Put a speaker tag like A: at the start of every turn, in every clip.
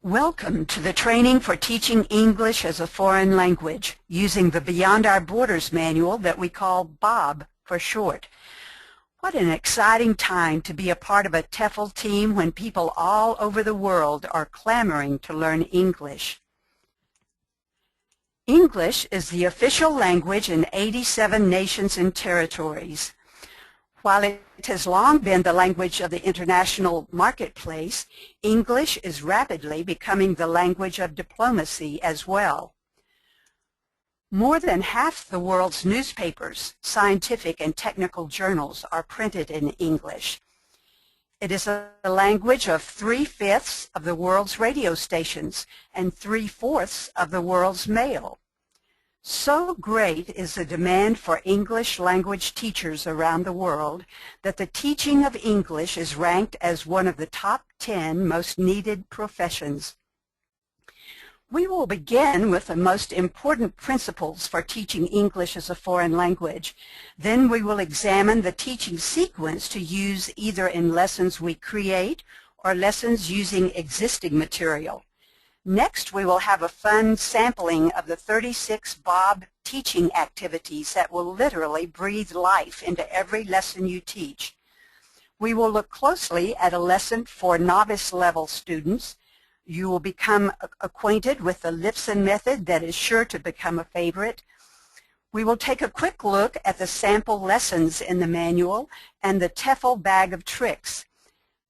A: Welcome to the training for teaching English as a foreign language using the Beyond Our Borders manual that we call BOB for short. What an exciting time to be a part of a TEFL team when people all over the world are clamoring to learn English. English is the official language in 87 nations and territories. While it has long been the language of the international marketplace, English is rapidly becoming the language of diplomacy as well. More than half the world's newspapers, scientific and technical journals are printed in English. It is the language of 3/5 of the world's radio stations and 3/4 of the world's mail. So great is the demand for English language teachers around the world that the teaching of English is ranked as one of the top 10 most needed professions. We will begin with the most important principles for teaching English as a foreign language. Then we will examine the teaching sequence to use either in lessons we create or lessons using existing material. Next, we will have a fun sampling of the 36 BOB teaching activities that will literally breathe life into every lesson you teach. We will look closely at a lesson for novice-level students. You will become acquainted with the Lipson method that is sure to become a favorite. We will take a quick look at the sample lessons in the manual and the TEFL bag of tricks.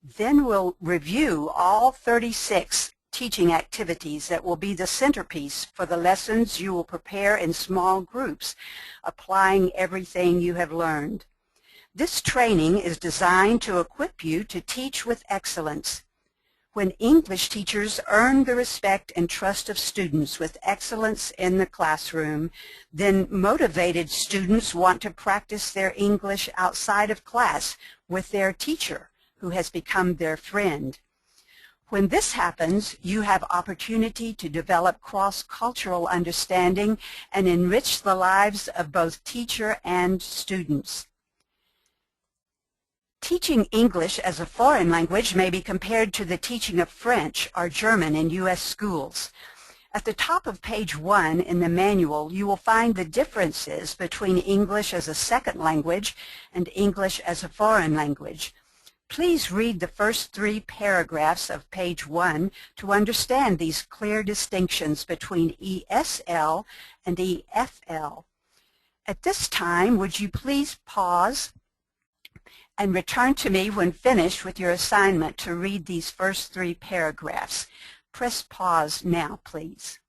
A: Then we'll review all 36 teaching activities that will be the centerpiece for the lessons you will prepare in small groups, applying everything you have learned. This training is designed to equip you to teach with excellence. When English teachers earn the respect and trust of students with excellence in the classroom, then motivated students want to practice their English outside of class with their teacher, who has become their friend. When this happens, you have opportunity to develop cross-cultural understanding and enrich the lives of both teacher and students. Teaching English as a foreign language may be compared to the teaching of French or German in U.S. schools. At the top of page 1 in the manual, you will find the differences between English as a second language and English as a foreign language. Please read the first 3 paragraphs of page 1 to understand these clear distinctions between ESL and EFL. At this time, would you please pause and return to me when finished with your assignment to read these first 3 paragraphs. Press pause now, please.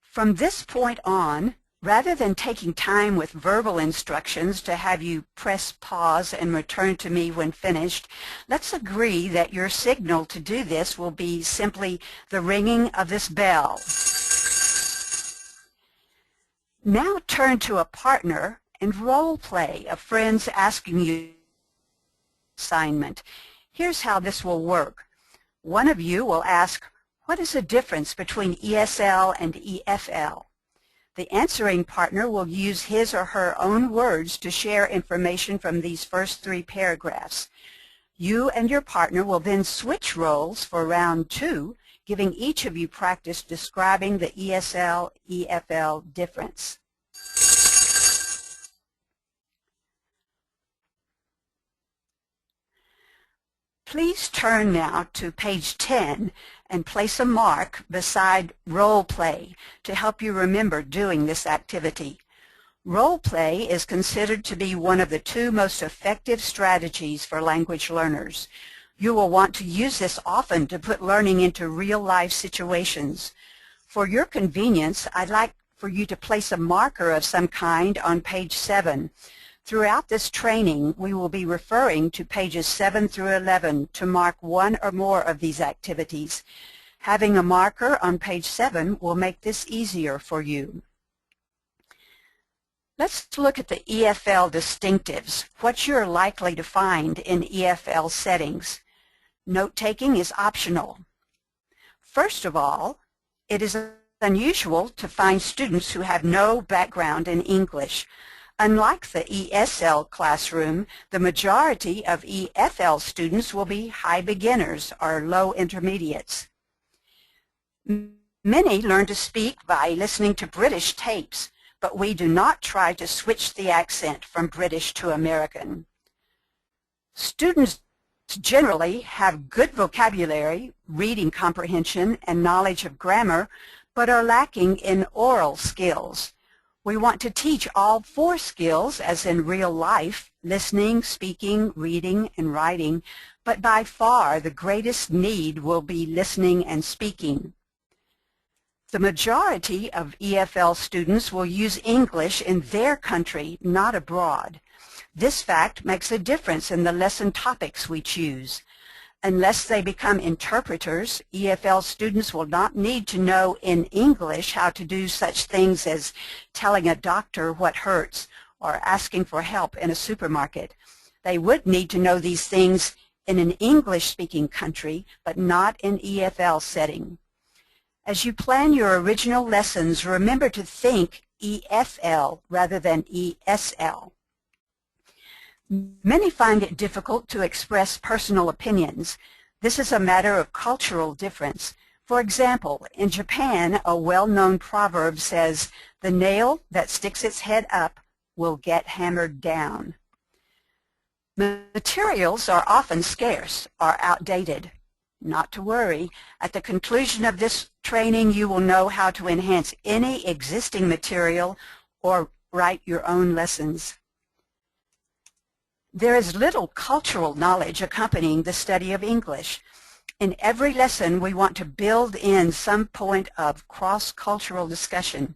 A: From this point on, rather than taking time with verbal instructions to have you press pause and return to me when finished, let's agree that your signal to do this will be simply the ringing of this bell. Now turn to a partner and role play a friend's asking you assignment. Here's how this will work. One of you will ask, what is the difference between ESL and EFL? The answering partner will use his or her own words to share information from these first 3 paragraphs. You and your partner will then switch roles for round 2, giving each of you practice describing the ESL-EFL difference. Please turn now to page 10 and place a mark beside role play to help you remember doing this activity. Role play is considered to be one of the 2 most effective strategies for language learners. You will want to use this often to put learning into real-life situations. For your convenience, I'd like for you to place a marker of some kind on page 7. Throughout this training, we will be referring to pages 7 through 11 to mark one or more of these activities. Having a marker on page 7 will make this easier for you. Let's look at the EFL distinctives, what you're likely to find in EFL settings. Note-taking is optional. First of all, it is unusual to find students who have no background in English. Unlike the ESL classroom, the majority of EFL students will be high beginners or low intermediates. Many learn to speak by listening to British tapes, but we do not try to switch the accent from British to American. Students generally have good vocabulary, reading comprehension, and knowledge of grammar, but are lacking in oral skills. We want to teach all 4 skills as in real life, listening, speaking, reading, and writing, but by far the greatest need will be listening and speaking. The majority of EFL students will use English in their country, not abroad. This fact makes a difference in the lesson topics we choose. Unless they become interpreters, EFL students will not need to know in English how to do such things as telling a doctor what hurts or asking for help in a supermarket. They would need to know these things in an English-speaking country, but not in EFL setting. As you plan your original lessons, remember to think EFL rather than ESL. Many find it difficult to express personal opinions. This is a matter of cultural difference. For example, in Japan, a well-known proverb says, "The nail that sticks its head up will get hammered down." Materials are often scarce or outdated. Not to worry. At the conclusion of this training, you will know how to enhance any existing material or write your own lessons. There is little cultural knowledge accompanying the study of English. In every lesson, we want to build in some point of cross-cultural discussion.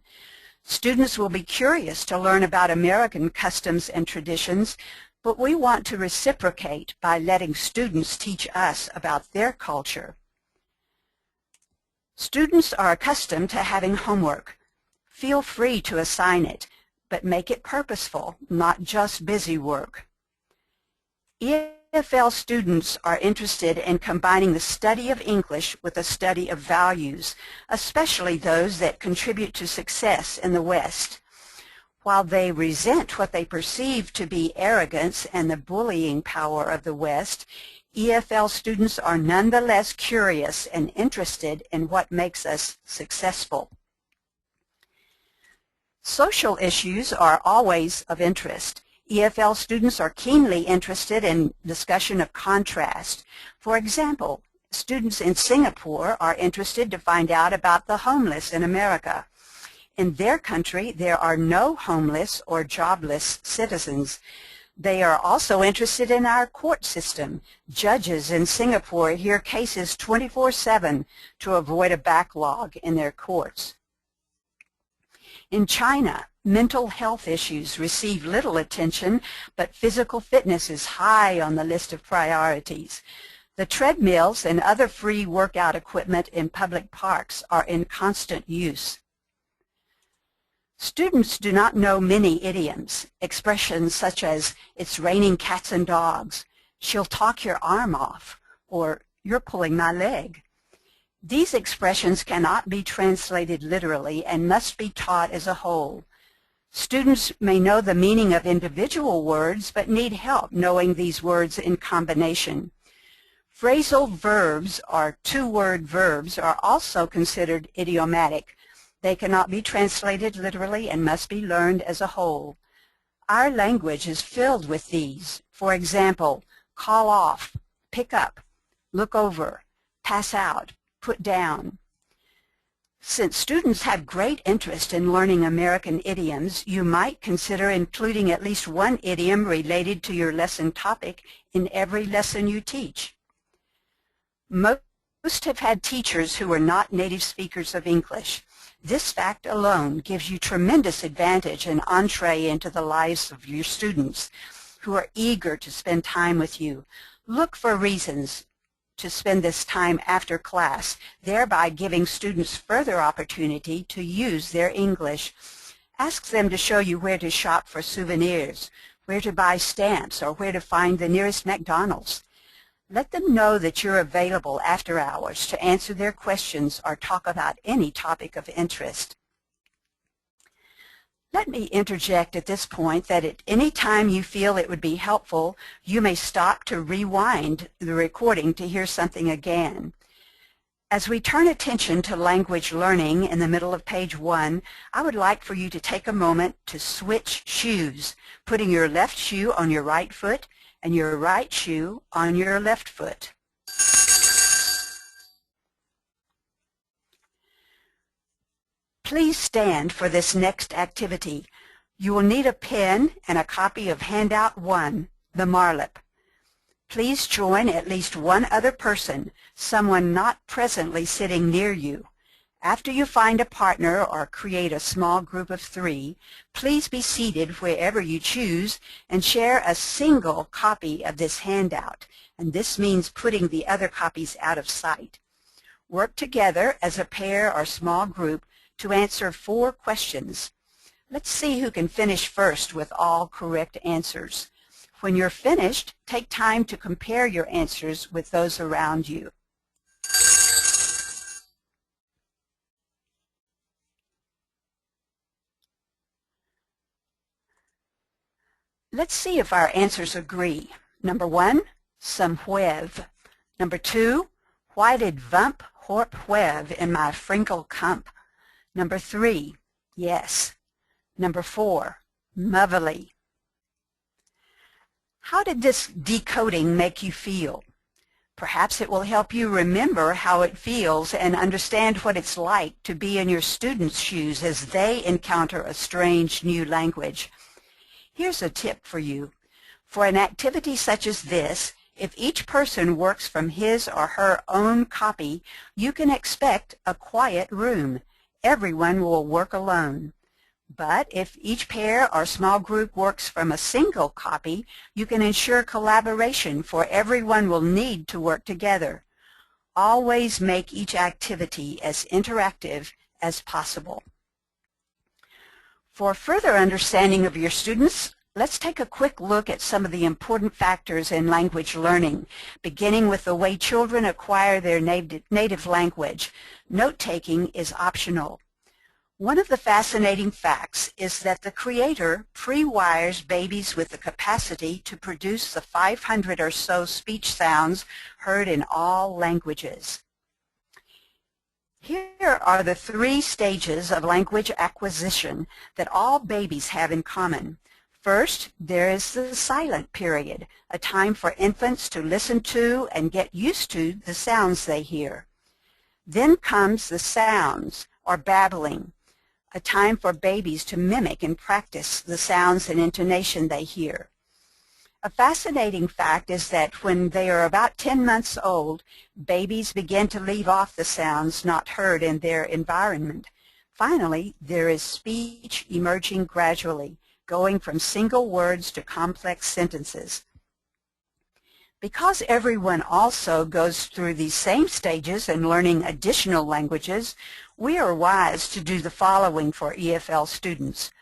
A: Students will be curious to learn about American customs and traditions, but we want to reciprocate by letting students teach us about their culture. Students are accustomed to having homework. Feel free to assign it, but make it purposeful, not just busy work. EFL students are interested in combining the study of English with the study of values, especially those that contribute to success in the West. While they resent what they perceive to be arrogance and the bullying power of the West, EFL students are nonetheless curious and interested in what makes us successful. Social issues are always of interest. EFL students are keenly interested in discussion of contrast. For example, students in Singapore are interested to find out about the homeless in America. In their country, there are no homeless or jobless citizens. They are also interested in our court system. Judges in Singapore hear cases 24/7 to avoid a backlog in their courts. In China, mental health issues receive little attention, but physical fitness is high on the list of priorities. The treadmills and other free workout equipment in public parks are in constant use. Students do not know many idioms, expressions such as, "It's raining cats and dogs," "She'll talk your arm off," or "You're pulling my leg." These expressions cannot be translated literally and must be taught as a whole. Students may know the meaning of individual words but need help knowing these words in combination. Phrasal verbs or two-word verbs are also considered idiomatic. They cannot be translated literally and must be learned as a whole. Our language is filled with these. For example, call off, pick up, look over, pass out, put down. Since students have great interest in learning American idioms, you might consider including at least one idiom related to your lesson topic in every lesson you teach. Most have had teachers who were not native speakers of English. This fact alone gives you tremendous advantage and entree into the lives of your students who are eager to spend time with you. Look for reasons to spend this time after class, thereby giving students further opportunity to use their English. Ask them to show you where to shop for souvenirs, where to buy stamps, or where to find the nearest McDonald's. Let them know that you're available after hours to answer their questions or talk about any topic of interest. Let me interject at this point that at any time you feel it would be helpful, you may stop to rewind the recording to hear something again. As we turn attention to language learning in the middle of page 1, I would like for you to take a moment to switch shoes, putting your left shoe on your right foot and your right shoe on your left foot. Please stand for this next activity. You will need a pen and a copy of Handout 1, the Marlip. Please join at least one other person, someone not presently sitting near you. After you find a partner or create a small group of 3, please be seated wherever you choose and share a single copy of this handout, and this means putting the other copies out of sight. Work together as a pair or small group to answer 4 questions. Let's see who can finish first with all correct answers. When you're finished, take time to compare your answers with those around you. Let's see if our answers agree. Number 1, some huev. Number 2, why did Vump horp huev in my frinkle kump? Number 3, yes. Number 4, motherly. How did this decoding make you feel? Perhaps it will help you remember how it feels and understand what it's like to be in your students' shoes as they encounter a strange new language. Here's a tip for you. For an activity such as this, if each person works from his or her own copy, you can expect a quiet room. Everyone will work alone. But if each pair or small group works from a single copy, you can ensure collaboration, for everyone will need to work together. Always make each activity as interactive as possible. For further understanding of your students, let's take a quick look at some of the important factors in language learning, beginning with the way children acquire their native language. Note-taking is optional. One of the fascinating facts is that the Creator pre-wires babies with the capacity to produce the 500 or so speech sounds heard in all languages. Here are the 3 stages of language acquisition that all babies have in common. First, there is the silent period, a time for infants to listen to and get used to the sounds they hear. Then comes the sounds, or babbling, a time for babies to mimic and practice the sounds and intonation they hear. A fascinating fact is that when they are about 10 months old, babies begin to leave off the sounds not heard in their environment. Finally, there is speech emerging gradually, going from single words to complex sentences. Because everyone also goes through these same stages in learning additional languages, we are wise to do the following for EFL students.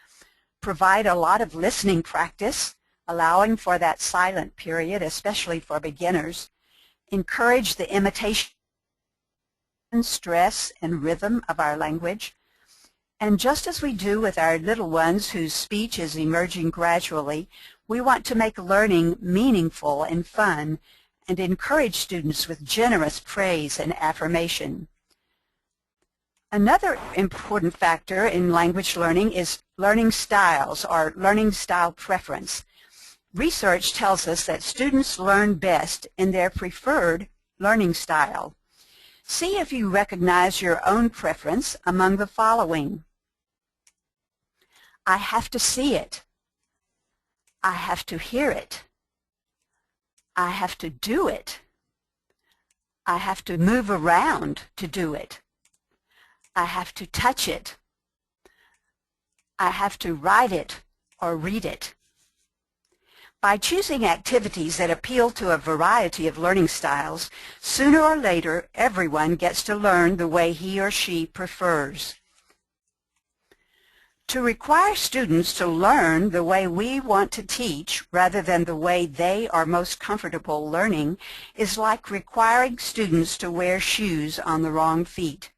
A: Provide a lot of listening practice, allowing for that silent period, especially for beginners. Encourage the imitation, stress, and rhythm of our language. And just as we do with our little ones whose speech is emerging gradually, we want to make learning meaningful and fun and encourage students with generous praise and affirmation. Another important factor in language learning is learning styles, or learning style preference. Research tells us that students learn best in their preferred learning style. See if you recognize your own preference among the following. I have to see it. I have to hear it. I have to do it. I have to move around to do it. I have to touch it. I have to write it or read it. By choosing activities that appeal to a variety of learning styles, sooner or later everyone gets to learn the way he or she prefers. To require students to learn the way we want to teach rather than the way they are most comfortable learning is like requiring students to wear shoes on the wrong feet.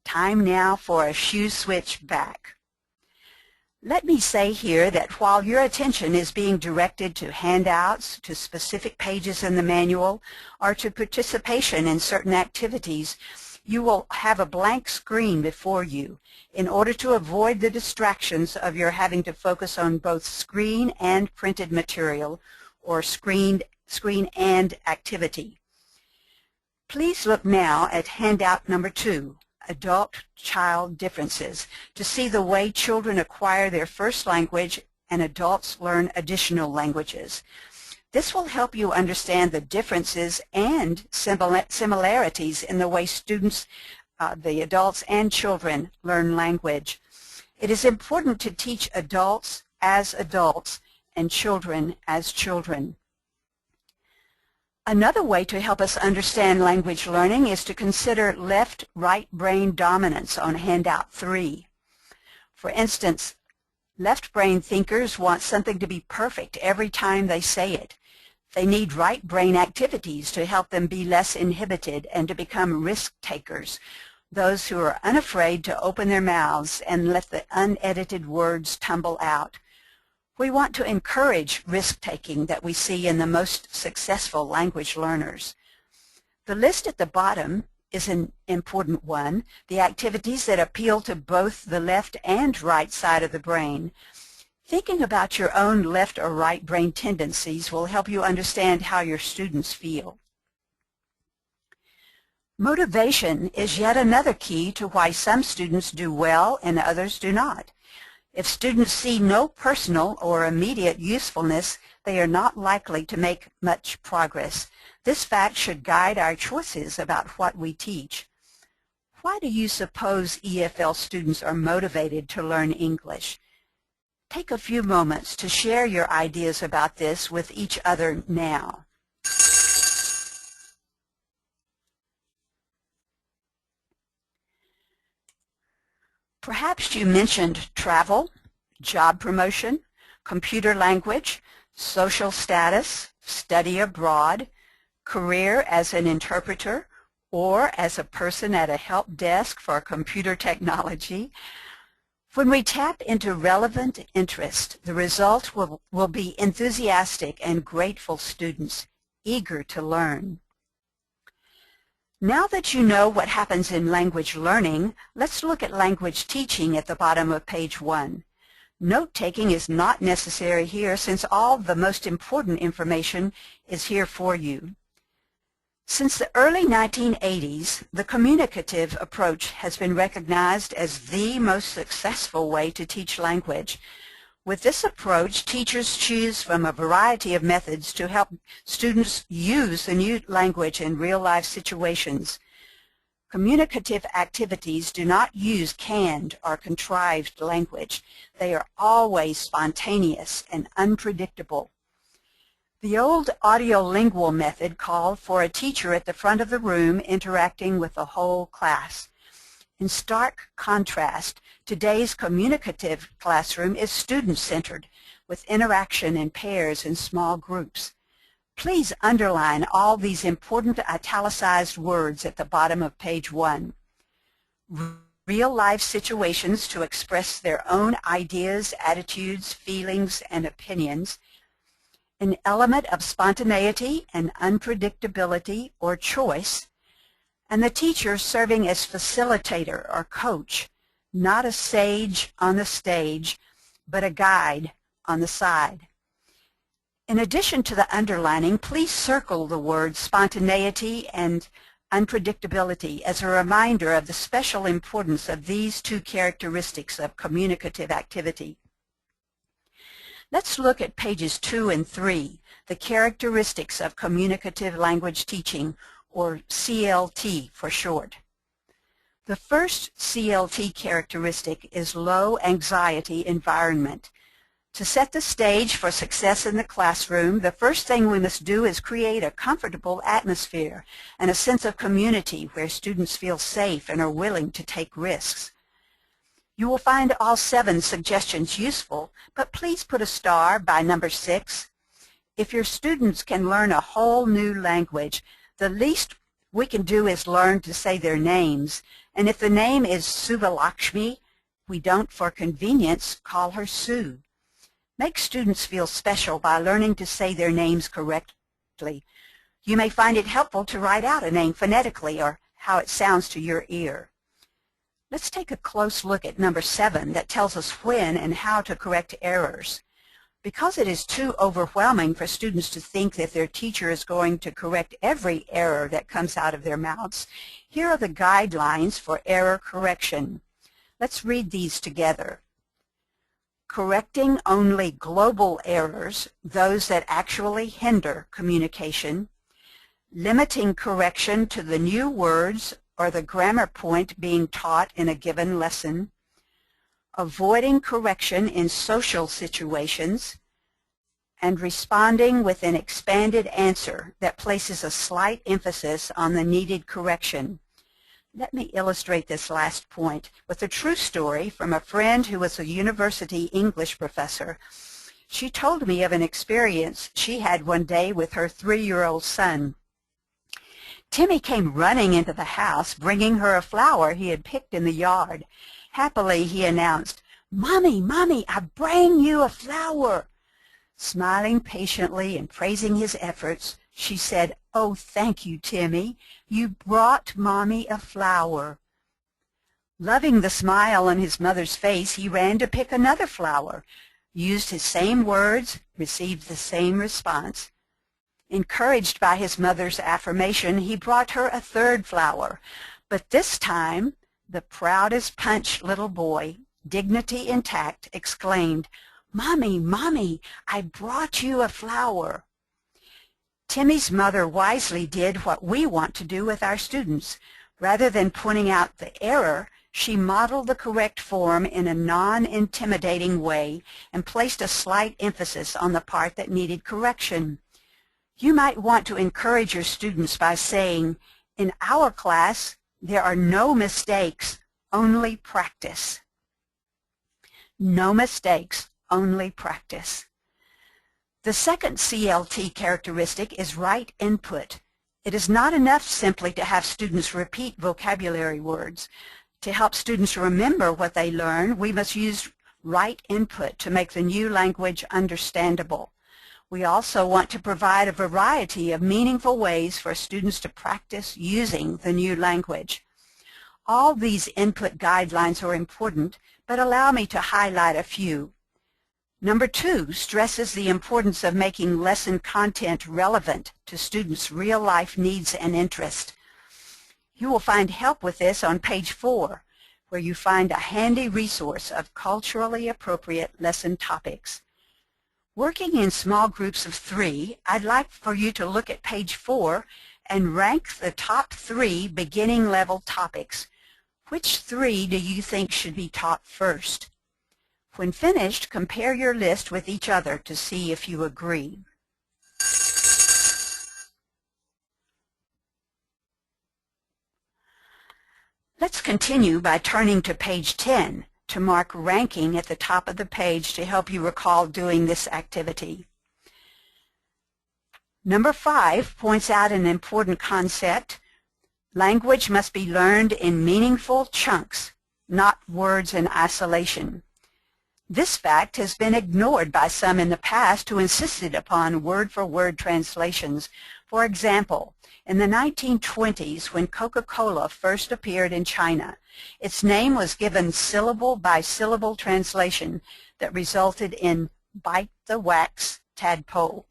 A: Time now for a shoe switch back. Let me say here that while your attention is being directed to handouts, to specific pages in the manual, or to participation in certain activities, you will have a blank screen before you in order to avoid the distractions of your having to focus on both screen and printed material or screen and activity. Please look now at handout number 2, Adult-Child Differences, to see the way children acquire their first language and adults learn additional languages. This will help you understand the differences and similarities in the way students, the adults and children, learn language. It is important to teach adults as adults and children as children. Another way to help us understand language learning is to consider left-right brain dominance on handout 3. For instance, left brain thinkers want something to be perfect every time they say it. They need right brain activities to help them be less inhibited and to become risk takers, those who are unafraid to open their mouths and let the unedited words tumble out. We want to encourage risk-taking that we see in the most successful language learners. The list at the bottom is an important one, the activities that appeal to both the left and right side of the brain. Thinking about your own left or right brain tendencies will help you understand how your students feel. Motivation is yet another key to why some students do well and others do not. If students see no personal or immediate usefulness, they are not likely to make much progress. This fact should guide our choices about what we teach. Why do you suppose EFL students are motivated to learn English? Take a few moments to share your ideas about this with each other now. Perhaps you mentioned travel, job promotion, computer language, social status, study abroad, career as an interpreter, or as a person at a help desk for computer technology. When we tap into relevant interest, the result will be enthusiastic and grateful students, eager to learn. Now that you know what happens in language learning, let's look at language teaching at the bottom of page 1. Note-taking is not necessary here since all the most important information is here for you. Since the early 1980s, the communicative approach has been recognized as the most successful way to teach language. With this approach, teachers choose from a variety of methods to help students use the new language in real-life situations. Communicative activities do not use canned or contrived language. They are always spontaneous and unpredictable. The old audiolingual method called for a teacher at the front of the room interacting with the whole class. In stark contrast, today's communicative classroom is student-centered, with interaction in pairs and small groups. Please underline all these important italicized words at the bottom of page 1. Real-life situations to express their own ideas, attitudes, feelings, and opinions. An element of spontaneity and unpredictability or choice. And the teacher serving as facilitator or coach, not a sage on the stage, but a guide on the side. In addition to the underlining, please circle the words spontaneity and unpredictability as a reminder of the special importance of these two characteristics of communicative activity. Let's look at pages 2 and 3, the characteristics of communicative language teaching, or CLT for short. The first CLT characteristic is low anxiety environment. To set the stage for success in the classroom, the first thing we must do is create a comfortable atmosphere and a sense of community where students feel safe and are willing to take risks. You will find all 7 suggestions useful, but please put a star by number 6. If your students can learn a whole new language, the least we can do is learn to say their names, and if the name is Subalakshmi, We don't, for convenience, call her Sue. Make students feel special by learning to say their names correctly. You may find it helpful to write out a name phonetically or how it sounds to your ear. Let's take a close look at number 7 that tells us when and how to correct errors. Because it is too overwhelming for students to think that their teacher is going to correct every error that comes out of their mouths, here are the guidelines for error correction. Let's read these together. Correcting only global errors, those that actually hinder communication. Limiting correction to the new words or the grammar point being taught in a given lesson. Avoiding correction in social situations, and responding with an expanded answer that places a slight emphasis on the needed correction. Let me illustrate this last point with a true story from a friend who was a university English professor. She told me of an experience she had one day with her 3-year-old son. Timmy came running into the house, bringing her a flower he had picked in the yard. Happily, he announced, "Mommy, Mommy, I bring you a flower." Smiling patiently and praising his efforts, she said, "Oh, thank you, Timmy. You brought Mommy a flower." Loving the smile on his mother's face, he ran to pick another flower, used his same words, received the same response. Encouraged by his mother's affirmation, he brought her a third flower, but this time the proud as punch little boy, dignity intact, exclaimed, "Mommy, Mommy, I brought you a flower." Timmy's mother wisely did what we want to do with our students. Rather than pointing out the error, she modeled the correct form in a non-intimidating way and placed a slight emphasis on the part that needed correction. You might want to encourage your students by saying, "In our class, there are no mistakes, only practice." No mistakes, only practice. The second CLT characteristic is right input. It is not enough simply to have students repeat vocabulary words. To help students remember what they learn, we must use right input to make the new language understandable. We also want to provide a variety of meaningful ways for students to practice using the new language. All these input guidelines are important, but allow me to highlight a few. Number 2 stresses the importance of making lesson content relevant to students' real-life needs and interests. You will find help with this on page 4, where you find a handy resource of culturally appropriate lesson topics. Working in small groups of 3, I'd like for you to look at page 4 and rank the top 3 beginning level topics. Which 3 do you think should be taught first? When finished, compare your list with each other to see if you agree. Let's continue by turning to page 10 to mark ranking at the top of the page to help you recall doing this activity. Number 5 points out an important concept. Language must be learned in meaningful chunks, not words in isolation. This fact has been ignored by some in the past who insisted upon word-for-word translations. For example, in the 1920s, when Coca-Cola first appeared in China, its name was given syllable-by-syllable translation that resulted in "bite the wax tadpole."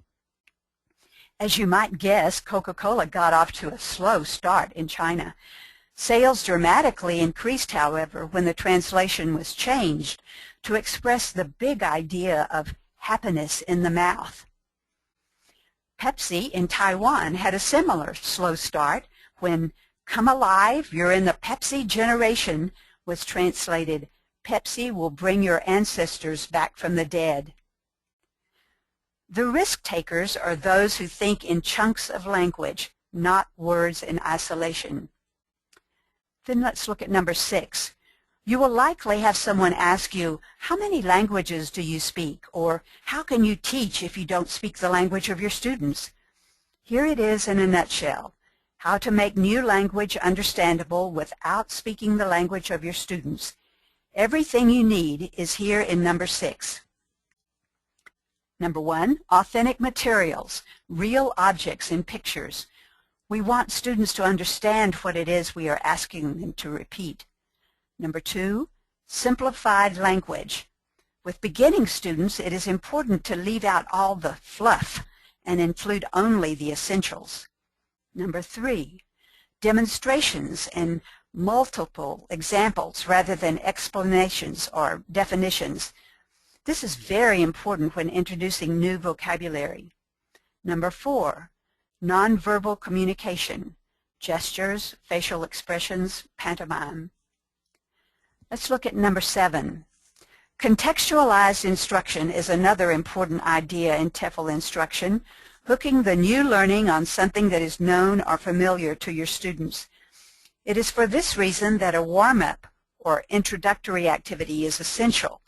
A: As you might guess, Coca-Cola got off to a slow start in China. Sales dramatically increased, however, when the translation was changed to express the big idea of happiness in the mouth. Pepsi in Taiwan had a similar slow start when "Come alive, you're in the Pepsi generation" was translated, "Pepsi will bring your ancestors back from the dead." The risk takers are those who think in chunks of language, not words in isolation. Then let's look at number 6. You will likely have someone ask you, "How many languages do you speak?" or "How can you teach if you don't speak the language of your students?" Here it is in a nutshell: how to make new language understandable without speaking the language of your students. Everything you need is here in number 6. Number 1, authentic materials, real objects and pictures. We want students to understand what it is we are asking them to repeat. Number 2, simplified language. With beginning students, it is important to leave out all the fluff and include only the essentials. Number 3, demonstrations and multiple examples rather than explanations or definitions. This is very important when introducing new vocabulary. Number 4, nonverbal communication, gestures, facial expressions, pantomime. Let's look at number 7. Contextualized instruction is another important idea in TEFL instruction, hooking the new learning on something that is known or familiar to your students. It is for this reason that a warm-up or introductory activity is essential.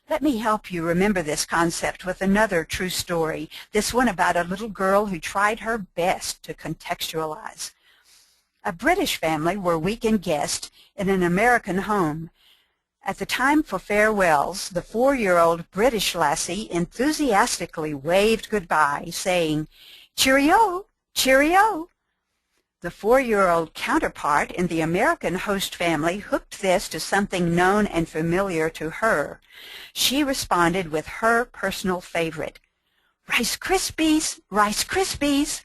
A: Let me help you remember this concept with another true story, this one about a little girl who tried her best to contextualize. A British family were weekend guests in an American home. At the time for farewells, the 4-year-old British lassie enthusiastically waved goodbye, saying, "Cheerio, cheerio." The 4-year-old counterpart in the American host family hooked this to something known and familiar to her. She responded with her personal favorite, "Rice Krispies, Rice Krispies."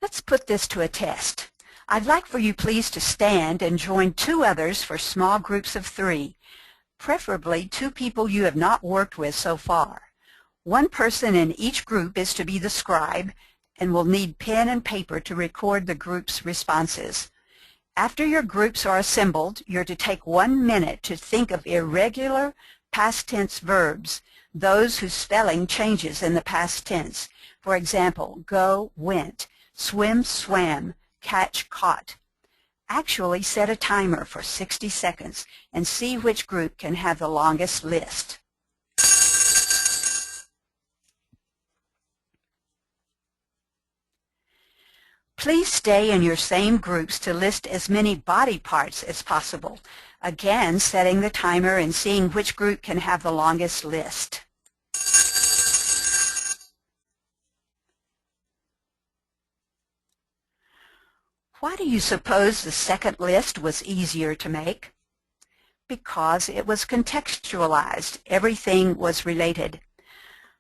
A: Let's put this to a test. I'd like for you please to stand and join 2 others for small groups of 3, preferably 2 people you have not worked with so far. 1 person in each group is to be the scribe and will need pen and paper to record the group's responses. After your groups are assembled, you're to take 1 minute to think of irregular past tense verbs, those whose spelling changes in the past tense. For example, go, went, swim, swam, catch, caught. Actually set a timer for 60 seconds and see which group can have the longest list. Please stay in your same groups to list as many body parts as possible, again setting the timer and seeing which group can have the longest list. Why do you suppose the second list was easier to make? Because it was contextualized. Everything was related.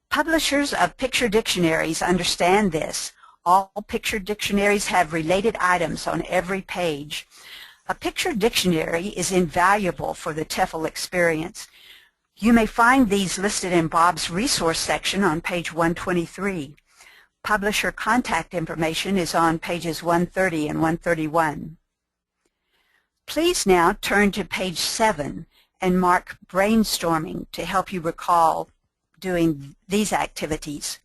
A: Publishers of picture dictionaries understand this. All picture dictionaries have related items on every page. A picture dictionary is invaluable for the TEFL experience. You may find these listed in Bob's resource section on page 123. Publisher contact information is on pages 130 and 131. Please now turn to page 7 and mark brainstorming to help you recall doing these activities.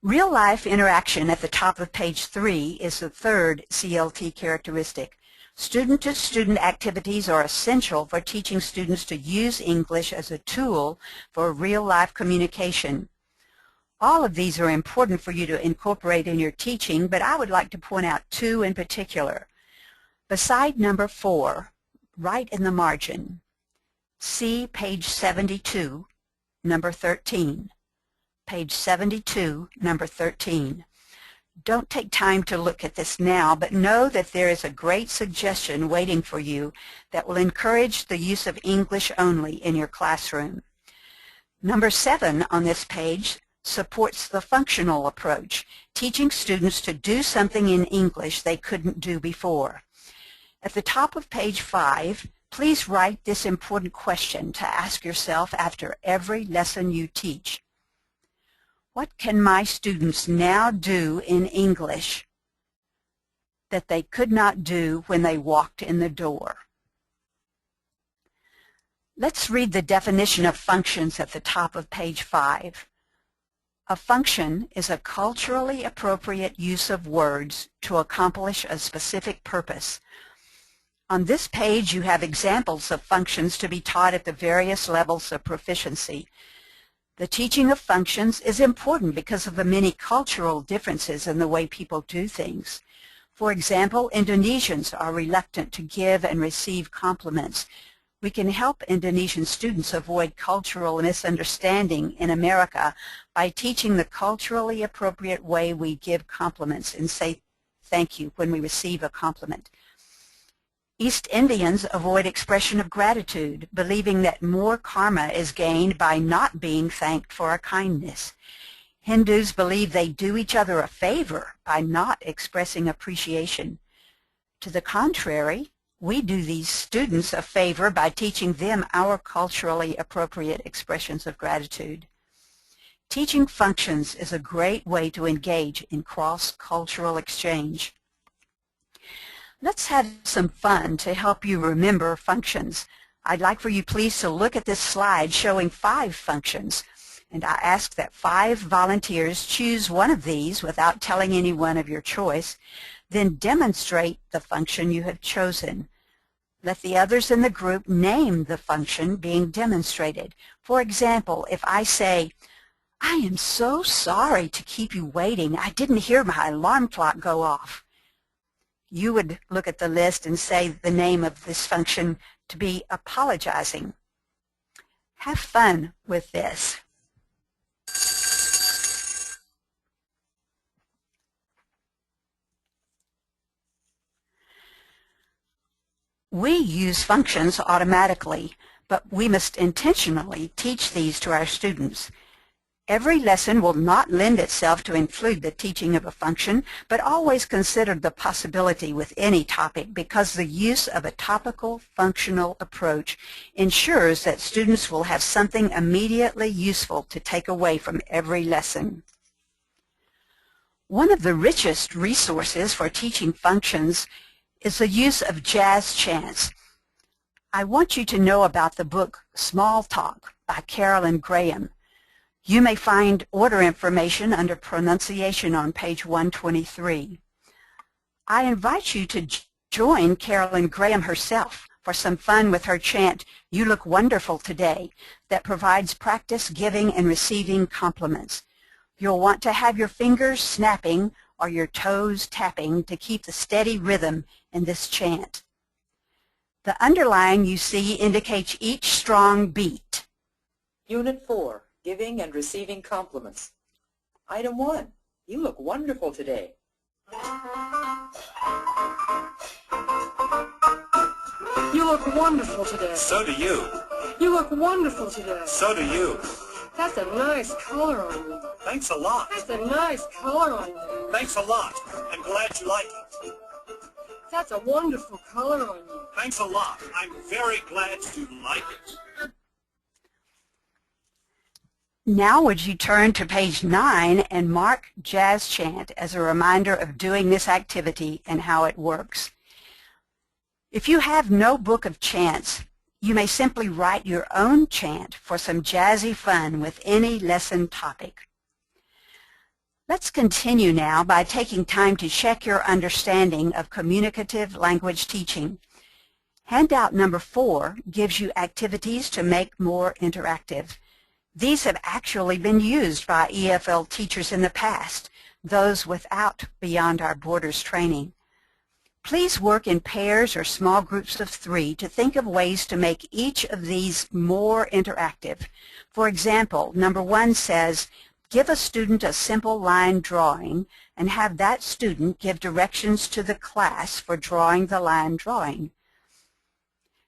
A: Real-life interaction at the top of page 3 is the third CLT characteristic. Student-to-student activities are essential for teaching students to use English as a tool for real-life communication. All of these are important for you to incorporate in your teaching, but I would like to point out 2 in particular. Beside number 4, right in the margin, see page 72, number 13. Page 72, number 13. Don't take time to look at this now, but know that there is a great suggestion waiting for you that will encourage the use of English only in your classroom. Number 7 on this page supports the functional approach, teaching students to do something in English they couldn't do before. At the top of page 5, please write this important question to ask yourself after every lesson you teach. What can my students now do in English that they could not do when they walked in the door? Let's read the definition of functions at the top of page 5. A function is a culturally appropriate use of words to accomplish a specific purpose. On this page you have examples of functions to be taught at the various levels of proficiency. The teaching of functions is important because of the many cultural differences in the way people do things. For example, Indonesians are reluctant to give and receive compliments. We can help Indonesian students avoid cultural misunderstanding in America by teaching the culturally appropriate way we give compliments and say thank you when we receive a compliment. East Indians avoid expression of gratitude, believing that more karma is gained by not being thanked for a kindness. Hindus believe they do each other a favor by not expressing appreciation. To the contrary, we do these students a favor by teaching them our culturally appropriate expressions of gratitude. Teaching functions is a great way to engage in cross-cultural exchange. Let's have some fun to help you remember functions. I'd like for you please to look at this slide showing 5 functions, and I ask that 5 volunteers choose one of these without telling anyone of your choice, then demonstrate the function you have chosen. Let the others in the group name the function being demonstrated. For example, if I say, "I am so sorry to keep you waiting. I didn't hear my alarm clock go off," you would look at the list and say the name of this function to be apologizing. Have fun with this. We use functions automatically, but we must intentionally teach these to our students. Every lesson will not lend itself to include the teaching of a function, but always consider the possibility with any topic because the use of a topical functional approach ensures that students will have something immediately useful to take away from every lesson. One of the richest resources for teaching functions is the use of jazz chants. I want you to know about the book Small Talk by Carolyn Graham. You may find order information under pronunciation on page 123. I invite you to join Carolyn Graham herself for some fun with her chant, "You Look Wonderful Today," that provides practice giving and receiving compliments. You'll want to have your fingers snapping or your toes tapping to keep the steady rhythm in this chant. The underline you see indicates each strong beat.
B: Unit 4, Giving and Receiving Compliments. Item 1, you look wonderful today.
C: You look wonderful today.
D: So do you.
C: You look wonderful today.
D: So do you.
C: That's a nice color on you.
D: Thanks a lot.
C: That's a nice color on you.
D: Thanks a lot. I'm glad you like it.
C: That's a wonderful color on you.
D: Thanks a lot. I'm very glad you like it.
A: Now would you turn to page 9 and mark Jazz Chant as a reminder of doing this activity and how it works. If you have no book of chants, you may simply write your own chant for some jazzy fun with any lesson topic. Let's continue now by taking time to check your understanding of communicative language teaching. Handout number 4 gives you activities to make more interactive. These have actually been used by EFL teachers in the past, those without Beyond Our Borders training. Please work in pairs or small groups of 3 to think of ways to make each of these more interactive. For example, number 1 says, give a student a simple line drawing and have that student give directions to the class for drawing the line drawing.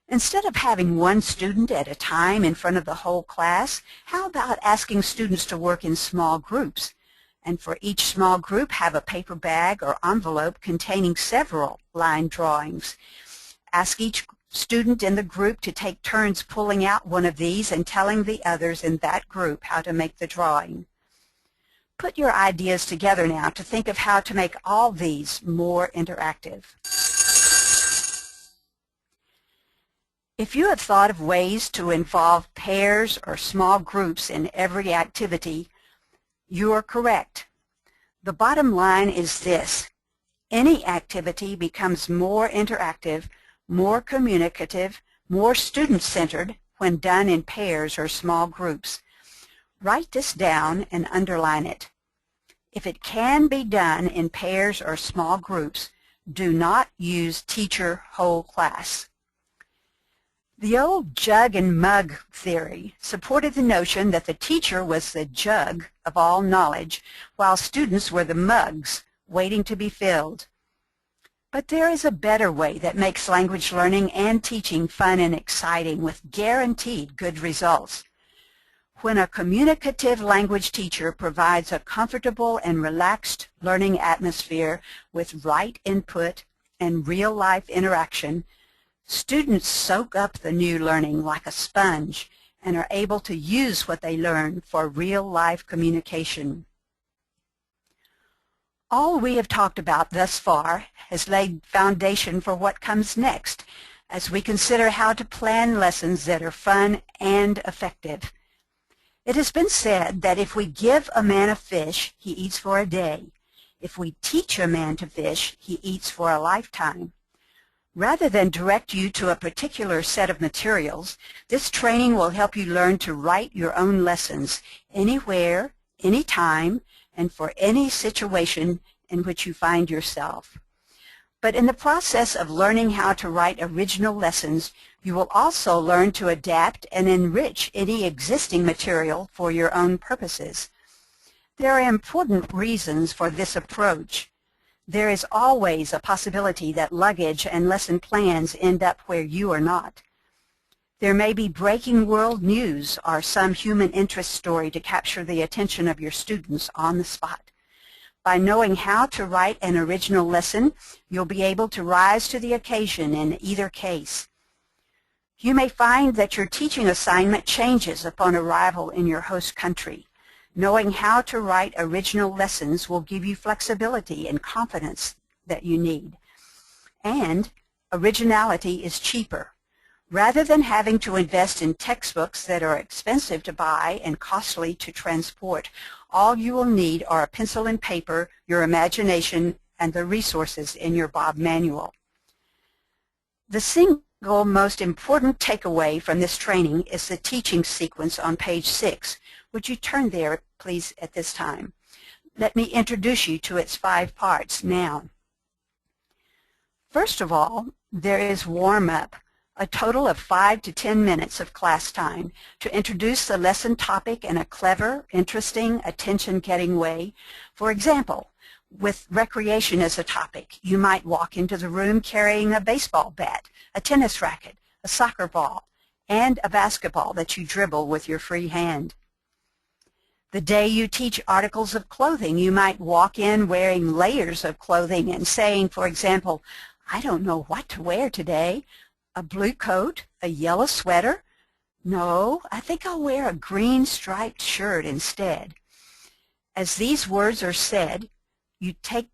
A: Instead of having one student at a time in front of the whole class, how about asking students to work in small groups? And for each small group, have a paper bag or envelope containing several line drawings. Ask each student in the group to take turns pulling out one of these and telling the others in that group how to make the drawing. Put your ideas together now to think of how to make all these more interactive. If you have thought of ways to involve pairs or small groups in every activity, you are correct. The bottom line is this: any activity becomes more interactive, more communicative, more student-centered when done in pairs or small groups. Write this down and underline it. If it can be done in pairs or small groups, Do not use teacher whole class. The old jug and mug theory supported the notion that the teacher was the jug of all knowledge, while students were the mugs waiting to be filled. But there is a better way that makes language learning and teaching fun and exciting with guaranteed good results. When a communicative language teacher provides a comfortable and relaxed learning atmosphere with right input and real-life interaction, students soak up the new learning like a sponge and are able to use what they learn for real-life communication. All we have talked about thus far has laid foundation for what comes next as we consider how to plan lessons that are fun and effective. It has been said that if we give a man a fish, he eats for a day. If we teach a man to fish, he eats for a lifetime. Rather than direct you to a particular set of materials, this training will help you learn to write your own lessons anywhere, anytime, and for any situation in which you find yourself. But in the process of learning how to write original lessons, you will also learn to adapt and enrich any existing material for your own purposes. There are important reasons for this approach. There is always a possibility that luggage and lesson plans end up where you are not. There may be breaking world news or some human interest story to capture the attention of your students on the spot. By knowing how to write an original lesson, you'll be able to rise to the occasion in either case. You may find that your teaching assignment changes upon arrival in your host country. Knowing how to write original lessons will give you flexibility and confidence that you need. And originality is cheaper. Rather than having to invest in textbooks that are expensive to buy and costly to transport, all you will need are a pencil and paper, your imagination, and the resources in your Bob manual. The single most important takeaway from this training is the teaching sequence on page 6. Would you turn there, please, at this time? Let me introduce you to its 5 parts now. First of all, there is warm-up, a total of 5 to 10 minutes of class time to introduce the lesson topic in a clever, interesting, attention-getting way. For example, with recreation as a topic, you might walk into the room carrying a baseball bat, a tennis racket, a soccer ball, and a basketball that you dribble with your free hand. The day you teach articles of clothing, you might walk in wearing layers of clothing and saying, for example, "I don't know what to wear today. A blue coat, a yellow sweater? No, I think I'll wear a green striped shirt instead." As these words are said, you take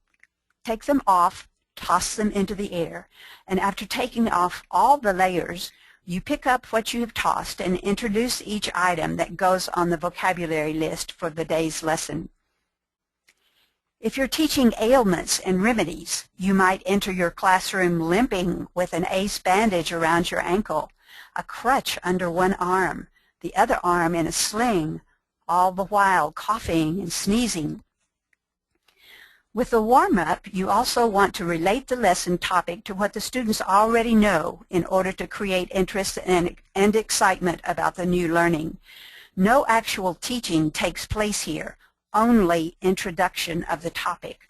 A: them off, toss them into the air, and after taking off all the layers, you pick up what you have tossed and introduce each item that goes on the vocabulary list for the day's lesson. If you're teaching ailments and remedies, you might enter your classroom limping with an ace bandage around your ankle, a crutch under one arm, the other arm in a sling, all the while coughing and sneezing. With the warm-up, you also want to relate the lesson topic to what the students already know in order to create interest and excitement about the new learning. No actual teaching takes place here, only introduction of the topic.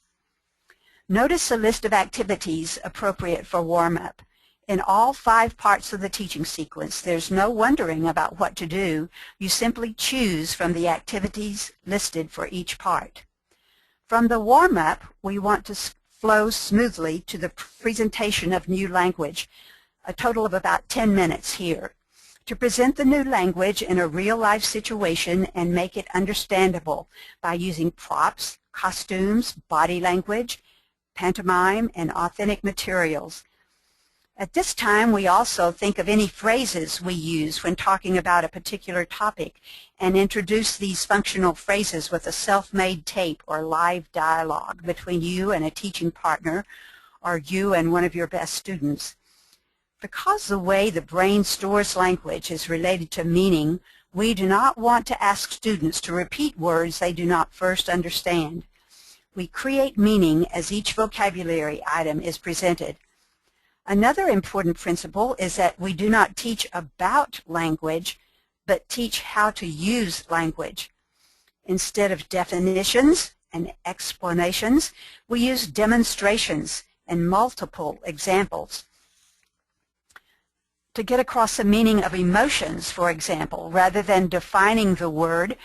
A: Notice the list of activities appropriate for warm-up. In all 5 parts of the teaching sequence, there's no wondering about what to do. You simply choose from the activities listed for each part. From the warm-up, we want to flow smoothly to the presentation of new language, a total of about 10 minutes here. To present the new language in a real-life situation and make it understandable by using props, costumes, body language, pantomime, and authentic materials. At this time, we also think of any phrases we use when talking about a particular topic and introduce these functional phrases with a self-made tape or live dialogue between you and a teaching partner or you and one of your best students. Because the way the brain stores language is related to meaning, we do not want to ask students to repeat words they do not first understand. we create meaning as each vocabulary item is presented. Another important principle is that we do not teach about language, but teach how to use language. Instead of definitions and explanations, we use demonstrations and multiple examples. To get across the meaning of emotions, for example, rather than defining the word,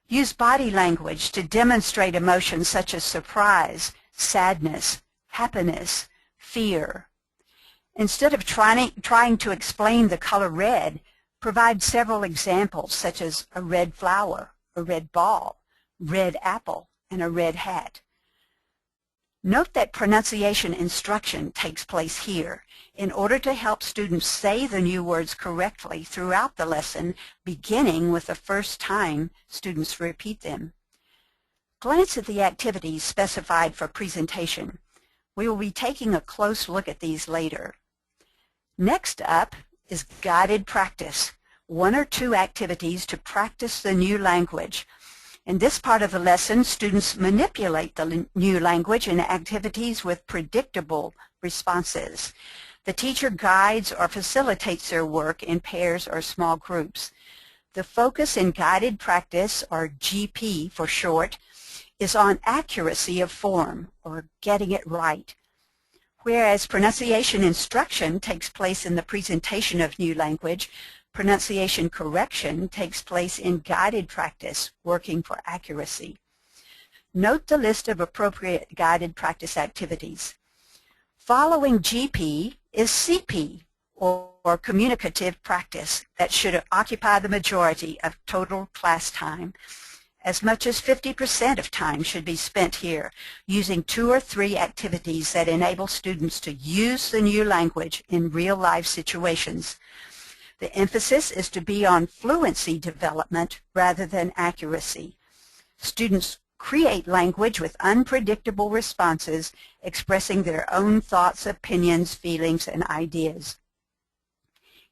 A: use body language to demonstrate emotions such as surprise, sadness, happiness, fear. Instead of trying to explain the color red, provide several examples such as a red flower, a red ball, red apple, and a red hat. Note that pronunciation instruction takes place here in order to help students say the new words correctly throughout the lesson, beginning with the first time students repeat them. Glance at the activities specified for presentation. We will be taking a close look at these later. Next up is guided practice, 1 or 2 activities to practice the new language. In this part of the lesson, students manipulate the new language in activities with predictable responses. The teacher guides or facilitates their work in pairs or small groups. The focus in guided practice, or GP for short, is on accuracy of form, or getting it right. Whereas pronunciation instruction takes place in the presentation of new language, pronunciation correction takes place in guided practice, working for accuracy. Note the list of appropriate guided practice activities. Following GP is CP, or communicative practice, that should occupy the majority of total class time. As much as 50% of time should be spent here, using 2 or 3 activities that enable students to use the new language in real-life situations. The emphasis is to be on fluency development rather than accuracy. Students create language with unpredictable responses, expressing their own thoughts, opinions, feelings, and ideas.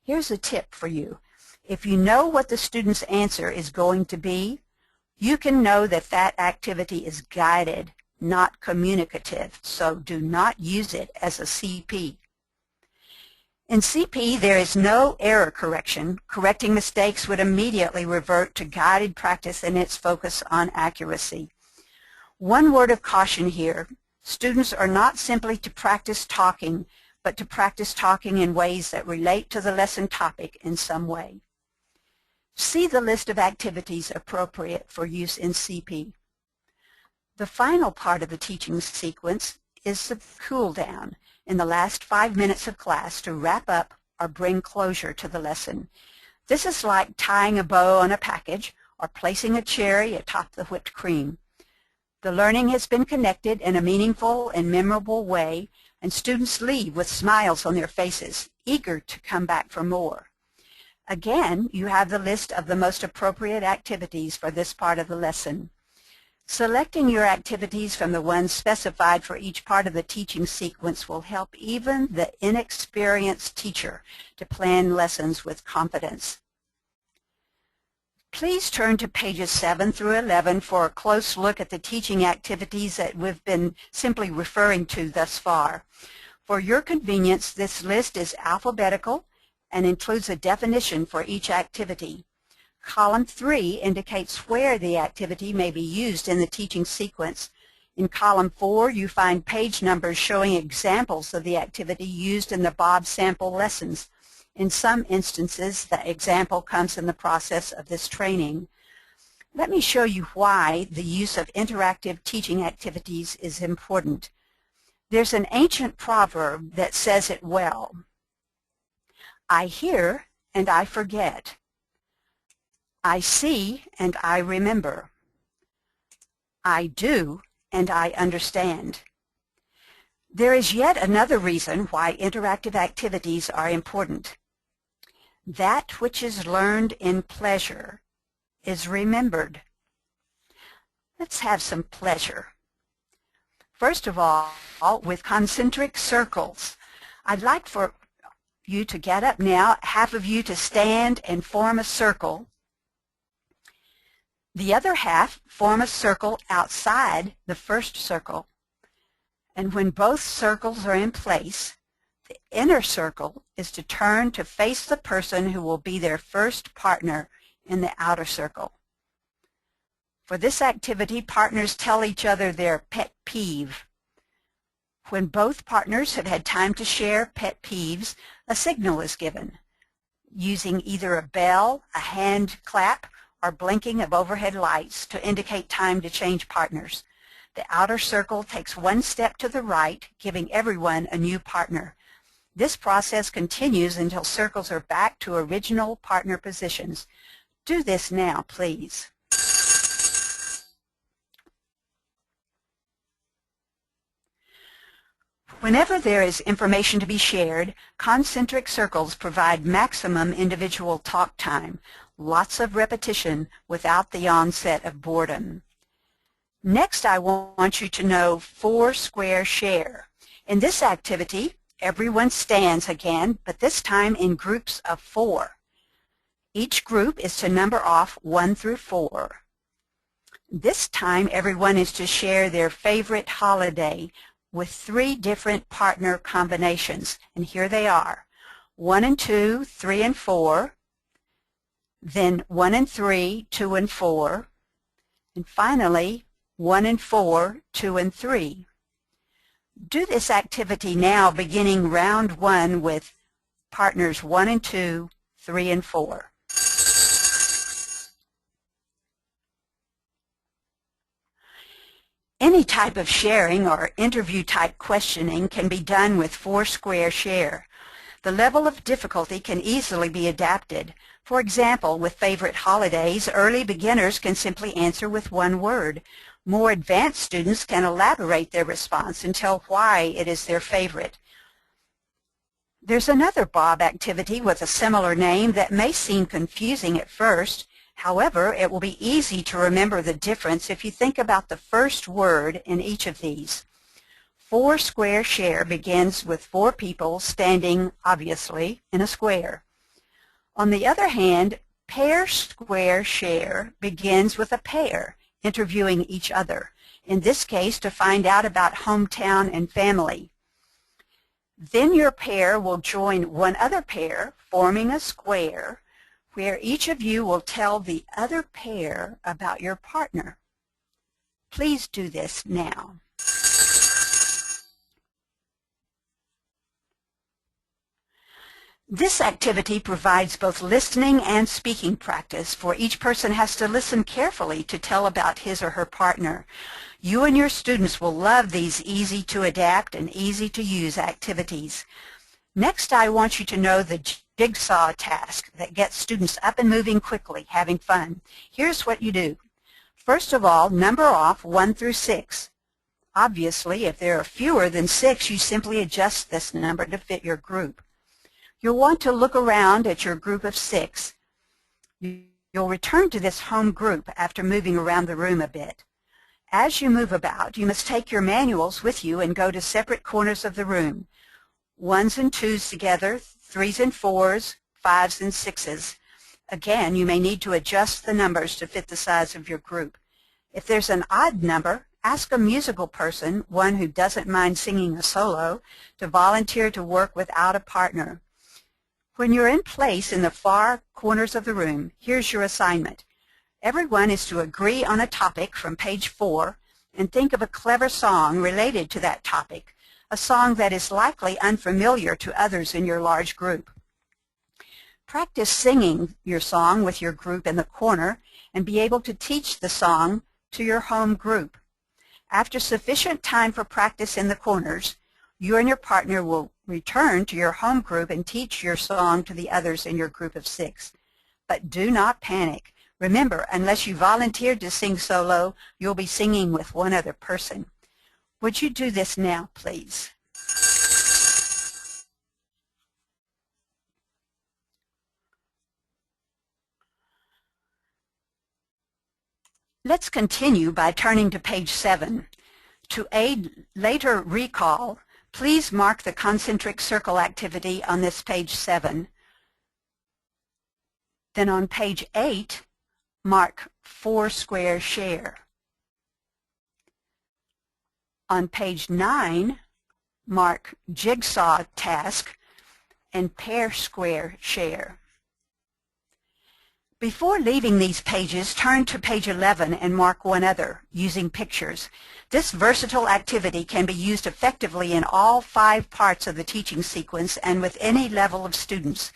A: Here's a tip for you. If you know what the student's answer is going to be, you can know that that activity is guided, not communicative, so do not use it as a CP. In CP, there is no error correction. Correcting mistakes would immediately revert to guided practice and its focus on accuracy. One word of caution here. Students are not simply to practice talking, but to practice talking in ways that relate to the lesson topic in some way. See the list of activities appropriate for use in CP. The final part of the teaching sequence is the cool down, in the last 5 minutes of class to wrap up or bring closure to the lesson. This is like tying a bow on a package or placing a cherry atop the whipped cream. The learning has been connected in a meaningful and memorable way, and students leave with smiles on their faces, eager to come back for more. Again, you have the list of the most appropriate activities for this part of the lesson. Selecting your activities from the ones specified for each part of the teaching sequence will help even the inexperienced teacher to plan lessons with confidence. Please turn to pages 7 through 11 for a close look at the teaching activities that we've been simply referring to thus far. For your convenience, this list is alphabetical and includes a definition for each activity. Column 3 indicates where the activity may be used in the teaching sequence. In column 4, you find page numbers showing examples of the activity used in the Bob sample lessons. In some instances, the example comes in the process of this training. Let me show you why the use of interactive teaching activities is important. There's an ancient proverb that says it well. I hear and I forget. I see and I remember. I do and I understand. There is yet another reason why interactive activities are important. That which is learned in pleasure is remembered. Let's have some pleasure. First of all, with concentric circles. I'd like for you to get up now, half of you to stand and form a circle. The other half form a circle outside the first circle. And when both circles are in place, the inner circle is to turn to face the person who will be their first partner in the outer circle. For this activity, partners tell each other their pet peeve. When both partners have had time to share pet peeves, a signal is given, using either a bell, a hand clap, or blinking of overhead lights to indicate time to change partners. The outer circle takes one step to the right, giving everyone a new partner. This process continues until circles are back to original partner positions. Do this now, please. Whenever there is information to be shared, concentric circles provide maximum individual talk time, lots of repetition without the onset of boredom. Next, I want you to know four-square share. In this activity, everyone stands again, but this time in groups of 4. Each group is to number off 1 through 4. This time, everyone is to share their favorite holiday with 3 different partner combinations, and here they are: 1 and 2, 3 and 4, then 1 and 3, 2 and 4, and finally 1 and 4, 2 and 3. Do this activity now, beginning round 1 with partners 1 and 2, 3 and 4. Any type of sharing or interview-type questioning can be done with four-square share. The level of difficulty can easily be adapted. For example, with favorite holidays, early beginners can simply answer with one word. More advanced students can elaborate their response and tell why it is their favorite. There's another Bob activity with a similar name that may seem confusing at first. However, it will be easy to remember the difference if you think about the first word in each of these. Four-square share begins with 4 people standing, obviously, in a square. On the other hand, pair-square share begins with a pair interviewing each other, in this case to find out about hometown and family. Then your pair will join one other pair, forming a square, where each of you will tell the other pair about your partner. Please do this now. This activity provides both listening and speaking practice, for each person has to listen carefully to tell about his or her partner. You and your students will love these easy-to-adapt and easy-to-use activities. Next, I want you to know the jigsaw task that gets students up and moving quickly, having fun. Here's what you do. First of all, number off 1 through 6. Obviously, if there are fewer than 6, you simply adjust this number to fit your group. You'll want to look around at your group of 6. You'll return to this home group after moving around the room a bit. As you move about, you must take your manuals with you and go to separate corners of the room. 1s and 2s together, 3s and 4s, 5s and 6s. Again, you may need to adjust the numbers to fit the size of your group. If there's an odd number, ask a musical person, one who doesn't mind singing a solo, to volunteer to work without a partner. When you're in place in the far corners of the room, here's your assignment. Everyone is to agree on a topic from page 4 and think of a clever song related to that topic, a song that is likely unfamiliar to others in your large group. Practice singing your song with your group in the corner and be able to teach the song to your home group. After sufficient time for practice in the corners, you and your partner will return to your home group and teach your song to the others in your group of 6. But do not panic. Remember, unless you volunteered to sing solo, you'll be singing with one other person. Would you do this now, please? Let's continue by turning to page 7. To aid later recall, please mark the concentric circle activity on this page 7. Then on page 8, mark Foursquare Share. On page 9, mark Jigsaw Task and Pair Square Share. Before leaving these pages, turn to page 11 and mark one other, using pictures. This versatile activity can be used effectively in all 5 parts of the teaching sequence and with any level of students.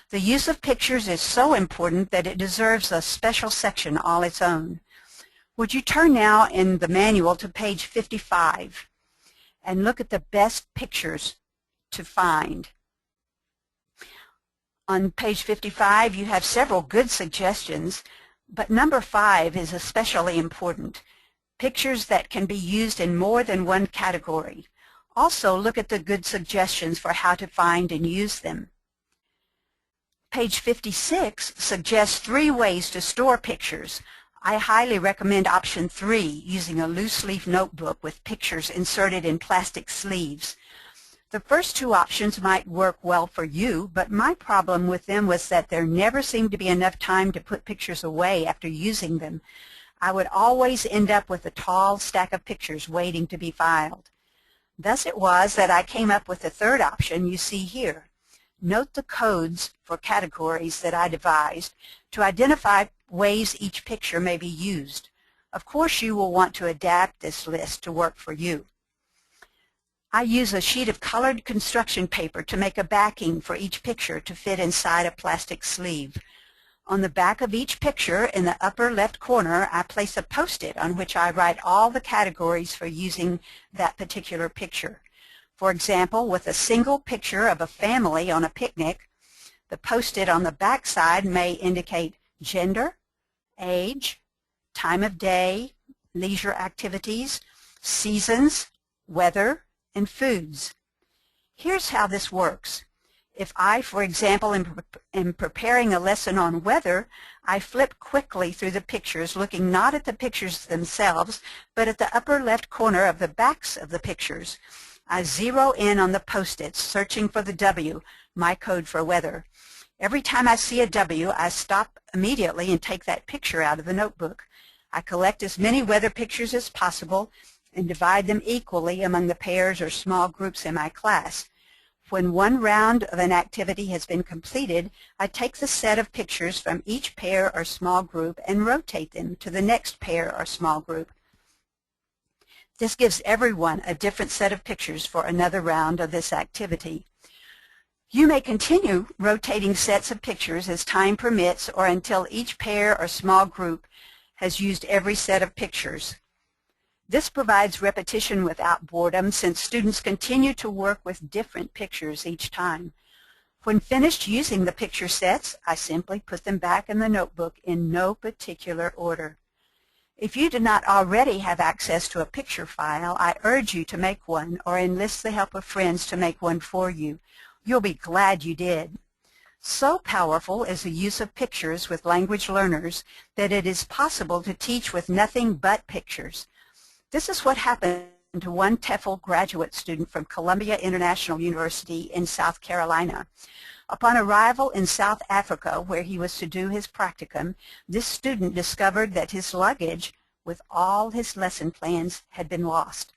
A: The use of pictures is so important that it deserves a special section all its own. Would you turn now in the manual to page 55 and look at the best pictures to find. On page 55 you have several good suggestions, but number 5 is especially important. Pictures that can be used in more than one category. Also look at the good suggestions for how to find and use them. Page 56 suggests 3 ways to store pictures. I highly recommend option 3, using a loose leaf notebook with pictures inserted in plastic sleeves. The first 2 options might work well for you, but my problem with them was that there never seemed to be enough time to put pictures away after using them. I would always end up with a tall stack of pictures waiting to be filed. Thus it was that I came up with the third option you see here. Note the codes for categories that I devised to identify ways each picture may be used. Of course you will want to adapt this list to work for you. I use a sheet of colored construction paper to make a backing for each picture to fit inside a plastic sleeve. On the back of each picture in the upper left corner I place a post-it on which I write all the categories for using that particular picture. For example, with a single picture of a family on a picnic, the post-it on the back side may indicate gender, age, time of day, leisure activities, seasons, weather, and foods. Here's how this works. If I, for example, am preparing a lesson on weather, I flip quickly through the pictures, looking not at the pictures themselves, but at the upper left corner of the backs of the pictures. I zero in on the post-its, searching for the W, my code for weather. Every time I see a W, I stop immediately and take that picture out of the notebook. I collect as many weather pictures as possible and divide them equally among the pairs or small groups in my class. When one round of an activity has been completed, I take the set of pictures from each pair or small group and rotate them to the next pair or small group. This gives everyone a different set of pictures for another round of this activity. You may continue rotating sets of pictures as time permits or until each pair or small group has used every set of pictures. This provides repetition without boredom since students continue to work with different pictures each time. When finished using the picture sets, I simply put them back in the notebook in no particular order. If you do not already have access to a picture file, I urge you to make one or enlist the help of friends to make one for you. You'll be glad you did. So powerful is the use of pictures with language learners that it is possible to teach with nothing but pictures. This is what happened to one TEFL graduate student from Columbia International University in South Carolina. Upon arrival in South Africa, where he was to do his practicum, this student discovered that his luggage with all his lesson plans had been lost.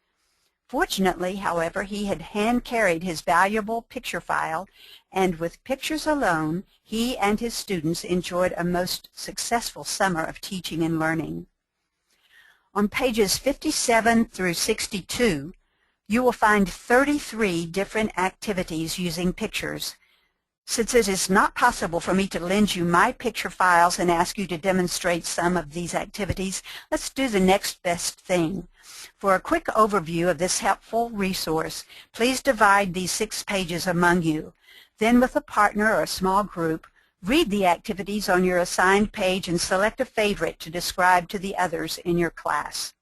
A: Fortunately, however, he had hand-carried his valuable picture file, and with pictures alone, he and his students enjoyed a most successful summer of teaching and learning. On pages 57 through 62, you will find 33 different activities using pictures. Since it is not possible for me to lend you my picture files and ask you to demonstrate some of these activities, let's do the next best thing. For a quick overview of this helpful resource, please divide these 6 pages among you. Then with a partner or a small group, read the activities on your assigned page and select a favorite to describe to the others in your class.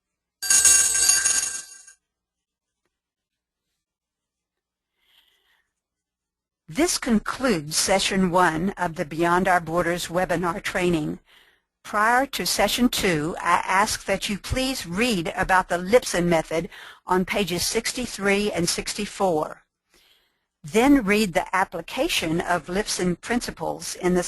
A: This concludes Session 1 of the Beyond Our Borders webinar training. Prior to Session 2, I ask that you please read about the Lipson method on pages 63 and 64. Then read the application of Lipson principles in the